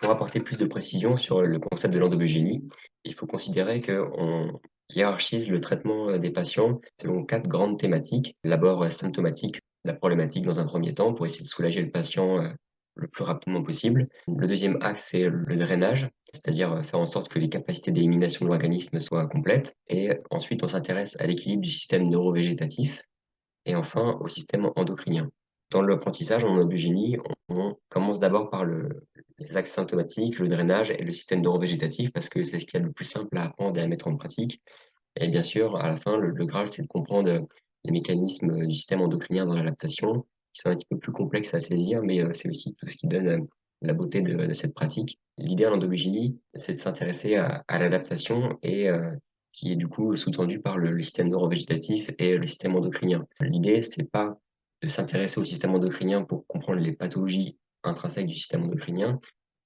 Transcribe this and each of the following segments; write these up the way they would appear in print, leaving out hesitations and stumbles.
Pour apporter plus de précision sur le concept de l'endobiogénie, il faut considérer qu'on hiérarchise le traitement des patients selon 4 grandes thématiques. D'abord, symptomatique, la problématique dans un premier temps pour essayer de soulager le patient le plus rapidement possible. Le deuxième axe, c'est le drainage, c'est-à-dire faire en sorte que les capacités d'élimination de l'organisme soient complètes. Et ensuite, on s'intéresse à l'équilibre du système neurovégétatif et enfin au système endocrinien. Dans l'apprentissage en endobiogénie, on commence d'abord par les axes symptomatiques, le drainage et le système neurovégétatif parce que c'est ce qu'il y a de plus simple à apprendre et à mettre en pratique. Et bien sûr, à la fin, le Graal, c'est de comprendre les mécanismes du système endocrinien dans l'adaptation, qui sont un petit peu plus complexes à saisir, mais c'est aussi tout ce qui donne la beauté de cette pratique. L'idée en endobiogénie, c'est de s'intéresser à l'adaptation et qui est du coup sous-tendu par le système neurovégétatif et le système endocrinien. L'idée, c'est pas de s'intéresser au système endocrinien pour comprendre les pathologies intrinsèques du système endocrinien,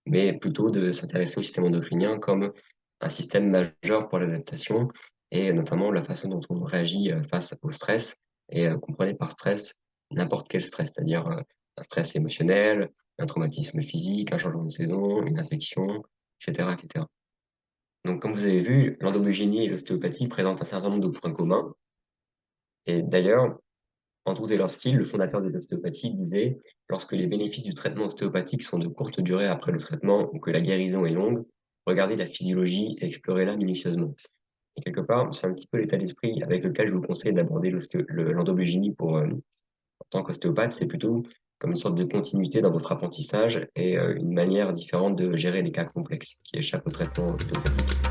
mais plutôt de s'intéresser au système endocrinien comme un système majeur pour l'adaptation et notamment la façon dont on réagit face au stress. Et comprenez par stress n'importe quel stress, c'est-à-dire un stress émotionnel, un traumatisme physique, un changement de saison, une infection, etc., etc. Donc, comme vous avez vu, l'endobiogénie et l'ostéopathie présentent un certain nombre de points communs. Et d'ailleurs, Andrew Taylor Still, le fondateur de l'ostéopathie, disait: lorsque les bénéfices du traitement ostéopathique sont de courte durée après le traitement ou que la guérison est longue, regardez la physiologie et explorez-la minutieusement. Et quelque part, c'est un petit peu l'état d'esprit avec lequel je vous conseille d'aborder l'endobiogénie en tant qu'ostéopathe. C'est plutôt comme une sorte de continuité dans votre apprentissage et une manière différente de gérer les cas complexes qui échappent au traitement ostéopathique.